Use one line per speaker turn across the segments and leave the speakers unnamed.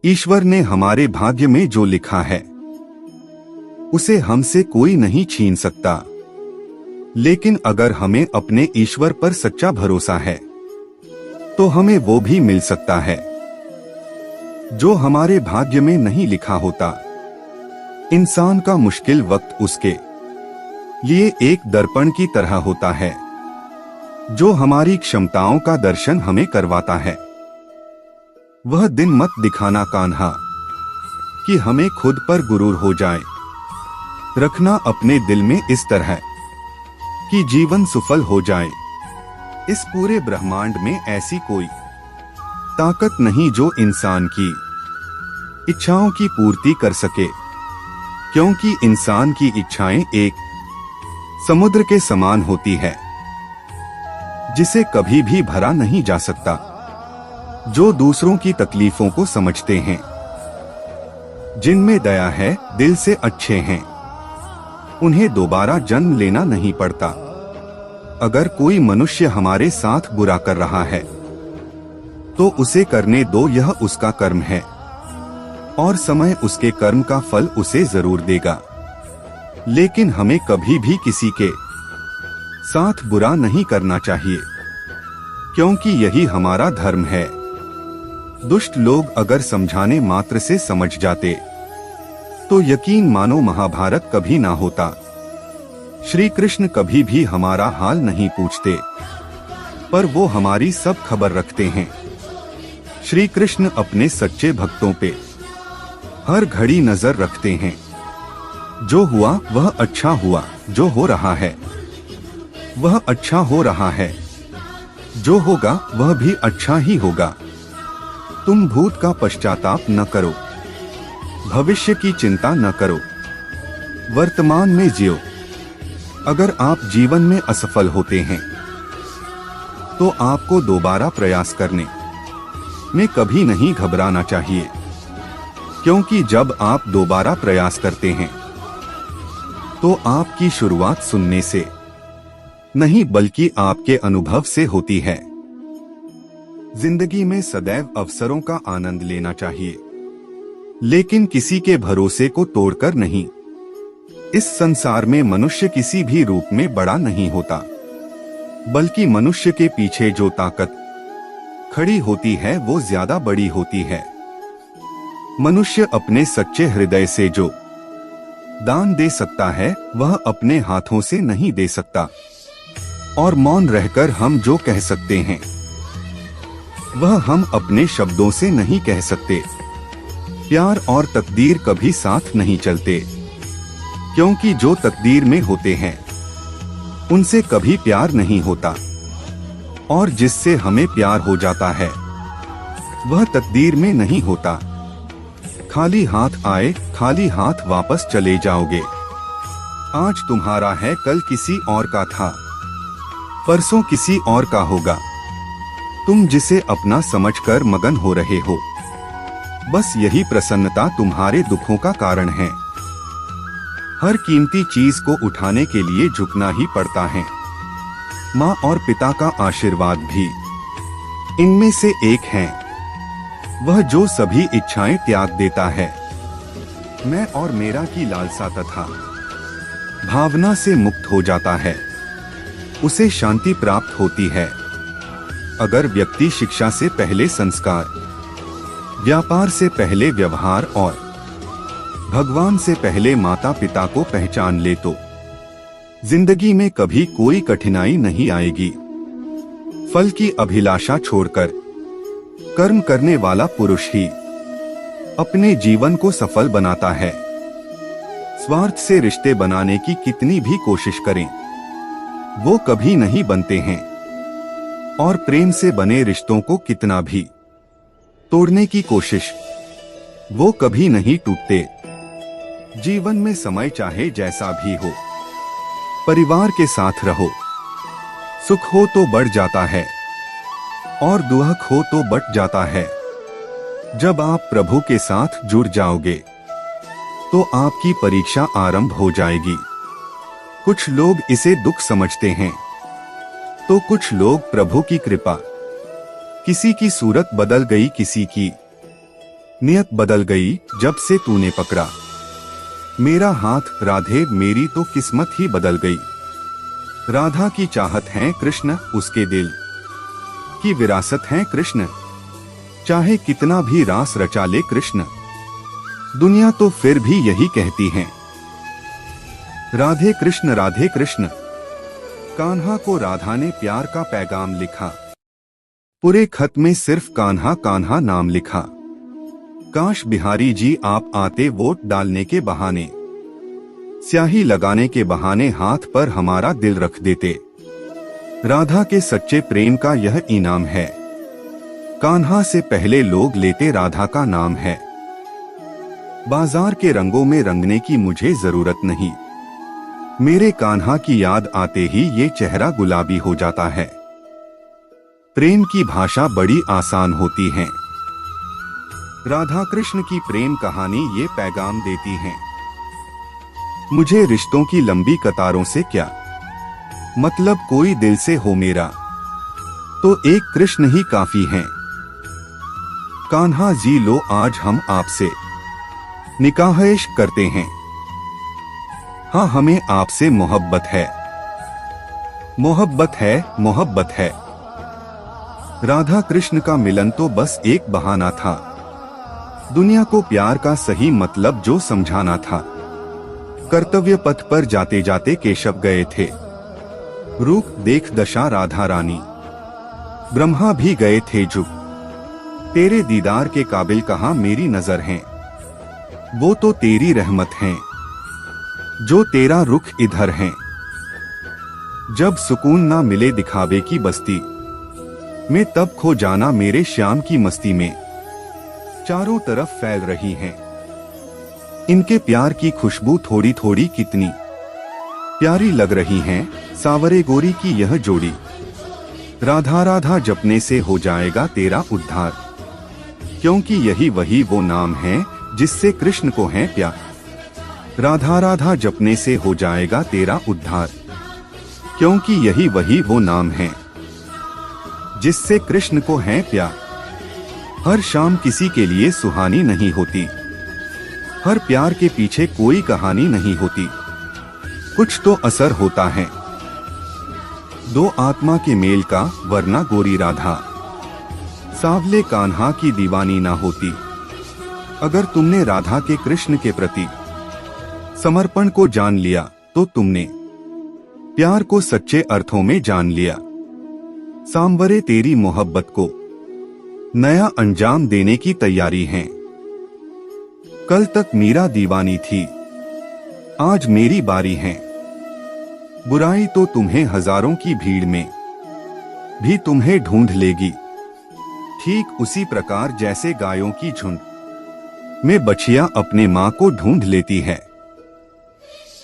ईश्वर ने हमारे भाग्य में जो लिखा है उसे हमसे कोई नहीं छीन सकता। लेकिन अगर हमें अपने ईश्वर पर सच्चा भरोसा है तो हमें वो भी मिल सकता है जो हमारे भाग्य में नहीं लिखा होता। इंसान का मुश्किल वक्त उसके लिए एक दर्पण की तरह होता है जो हमारी क्षमताओं का दर्शन हमें करवाता है। वह दिन मत दिखाना कान्हा कि हमें खुद पर गुरूर हो जाए। रखना अपने दिल में इस तरह कि जीवन सफल हो जाए। इस पूरे ब्रह्मांड में ऐसी कोई ताकत नहीं जो इंसान की इच्छाओं की पूर्ति कर सके, क्योंकि इंसान की इच्छाएं एक समुद्र के समान होती है जिसे कभी भी भरा नहीं जा सकता। जो दूसरों की तकलीफों को समझते हैं, जिनमें दया है, दिल से अच्छे हैं, उन्हें दोबारा जन्म लेना नहीं पड़ता। अगर कोई मनुष्य हमारे साथ बुरा कर रहा है तो उसे करने दो, यह उसका कर्म है और समय उसके कर्म का फल उसे जरूर देगा। लेकिन हमें कभी भी किसी के साथ बुरा नहीं करना चाहिए, क्योंकि यही हमारा धर्म है। दुष्ट लोग अगर समझाने मात्र से समझ जाते तो यकीन मानो महाभारत कभी ना होता। श्री कृष्ण कभी भी हमारा हाल नहीं पूछते, पर वो हमारी सब खबर रखते हैं। श्री कृष्ण अपने सच्चे भक्तों पे हर घड़ी नजर रखते हैं। जो हुआ वह अच्छा हुआ, जो हो रहा है वह अच्छा हो रहा है, जो होगा वह भी अच्छा ही होगा। तुम भूत का पश्चाताप न करो, भविष्य की चिंता न करो, वर्तमान में जियो। अगर आप जीवन में असफल होते हैं तो आपको दोबारा प्रयास करने में कभी नहीं घबराना चाहिए, क्योंकि जब आप दोबारा प्रयास करते हैं तो आपकी शुरुआत सुनने से नहीं बल्कि आपके अनुभव से होती है। जिंदगी में सदैव अवसरों का आनंद लेना चाहिए, लेकिन किसी के भरोसे को तोड़कर नहीं। इस संसार में मनुष्य किसी भी रूप में बड़ा नहीं होता, बल्कि मनुष्य के पीछे जो ताकत खड़ी होती है वो ज्यादा बड़ी होती है। मनुष्य अपने सच्चे हृदय से जो दान दे सकता है वह अपने हाथों से नहीं दे सकता, और मौन रहकर हम जो कह सकते हैं वह हम अपने शब्दों से नहीं कह सकते। प्यार और तकदीर कभी साथ नहीं चलते, क्योंकि जो तकदीर में होते हैं उनसे कभी प्यार नहीं होता, और जिससे हमें प्यार हो जाता है वह तकदीर में नहीं होता। खाली हाथ आए, खाली हाथ वापस चले जाओगे। आज तुम्हारा है, कल किसी और का था, परसों किसी और का होगा। तुम जिसे अपना समझकर मगन हो रहे हो, बस यही प्रसन्नता तुम्हारे दुखों का कारण है। हर कीमती चीज को उठाने के लिए झुकना ही पड़ता है। माँ और पिता का आशीर्वाद भी इनमें से एक है। वह जो सभी इच्छाएं त्याग देता है, मैं और मेरा की लालसा तथा भावना से मुक्त हो जाता है, उसे शांति प्राप्त होती है। अगर व्यक्ति शिक्षा से पहले संस्कार, व्यापार से पहले व्यवहार और भगवान से पहले माता पिता को पहचान ले तो जिंदगी में कभी कोई कठिनाई नहीं आएगी। फल की अभिलाषा छोड़कर कर्म करने वाला पुरुष ही अपने जीवन को सफल बनाता है। स्वार्थ से रिश्ते बनाने की कितनी भी कोशिश करें वो कभी नहीं बनते हैं, और प्रेम से बने रिश्तों को कितना भी तोड़ने की कोशिश वो कभी नहीं टूटते। जीवन में समय चाहे जैसा भी हो, परिवार के साथ रहो। सुख हो तो बढ़ जाता है और दुख हो तो बट जाता है। जब आप प्रभु के साथ जुड़ जाओगे तो आपकी परीक्षा आरंभ हो जाएगी। कुछ लोग इसे दुख समझते हैं तो कुछ लोग प्रभु की कृपा। किसी की सूरत बदल गई, किसी की नियत बदल गई जब से तूने पकड़ा मेरा हाथ राधे, मेरी तो किस्मत ही बदल गई। राधा की चाहत है कृष्ण, उसके दिल की विरासत है कृष्ण। चाहे कितना भी रास रचा ले कृष्ण, दुनिया तो फिर भी यही कहती है राधे कृष्ण राधे कृष्ण। कान्हा को राधा ने प्यार का पैगाम लिखा, पूरे खत में सिर्फ कान्हा कान्हा नाम लिखा। काश बिहारी जी आप आते वोट डालने के बहाने, स्याही लगाने के बहाने हाथ पर हमारा दिल रख देते। राधा के सच्चे प्रेम का यह इनाम है, कान्हा से पहले लोग लेते राधा का नाम है। बाजार के रंगों में रंगने की मुझे जरूरत नहीं, मेरे कान्हा की याद आते ही ये चेहरा गुलाबी हो जाता है। प्रेम की भाषा बड़ी आसान होती है, राधा कृष्ण की प्रेम कहानी ये पैगाम देती है। मुझे रिश्तों की लंबी कतारों से क्या मतलब, कोई दिल से हो मेरा तो एक कृष्ण ही काफी है। कान्हा जी लो आज हम आपसे निकाह इश्क करते हैं, हाँ हमें आपसे मोहब्बत है, मोहब्बत है, मोहब्बत है। राधा कृष्ण का मिलन तो बस एक बहाना था, दुनिया को प्यार का सही मतलब जो समझाना था। कर्तव्य पथ पर जाते जाते केशव गए थे, रूप देख दशा राधा रानी, ब्रह्मा भी गए थे झुक। तेरे दीदार के काबिल कहाँ मेरी नजर है, वो तो तेरी रहमत है, जो तेरा रुख इधर है। जब सुकून ना मिले दिखावे की बस्ती में, तब खो जाना मेरे श्याम की मस्ती में। चारों तरफ फैल रही है इनके प्यार की खुशबू, थोड़ी थोड़ी कितनी प्यारी लग रही है सावरे गोरी की यह जोड़ी। राधा राधा जपने से हो जाएगा तेरा उद्धार, क्योंकि यही वही वो नाम है जिससे कृष्ण को है प्यार। राधा राधा जपने से हो जाएगा तेरा उद्धार, क्योंकि यही वही वो नाम है जिससे कृष्ण को है प्यार। हर शाम किसी के लिए सुहानी नहीं होती, हर प्यार के पीछे कोई कहानी नहीं होती, कुछ तो असर होता है दो आत्मा के मेल का, वरना गोरी राधा सावले कान्हा की दीवानी ना होती। अगर तुमने राधा के कृष्ण के प्रति समर्पण को जान लिया तो तुमने प्यार को सच्चे अर्थों में जान लिया। सांवरे तेरी मोहब्बत को नया अंजाम देने की तैयारी है। कल तक मीरा दीवानी थी, आज मेरी बारी है। बुराई तो तुम्हें हजारों की भीड़ में भी तुम्हें ढूंढ लेगी, ठीक उसी प्रकार जैसे गायों की झुंड में बछिया अपने मां को ढूंढ लेती है।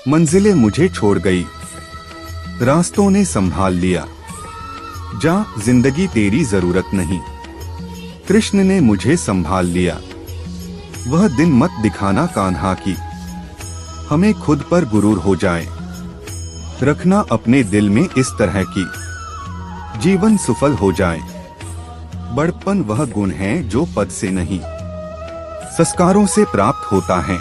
मंजिलें मुझे छोड़ गई, रास्तों ने संभाल लिया, जा जिंदगी तेरी जरूरत नहीं, कृष्ण ने मुझे संभाल लिया। वह दिन मत दिखाना कान्हा की, हमें खुद पर गुरूर हो जाए, रखना अपने दिल में इस तरह की, जीवन सफल हो जाए। बड़पन वह गुण है जो पद से नहीं संस्कारों से प्राप्त होता है।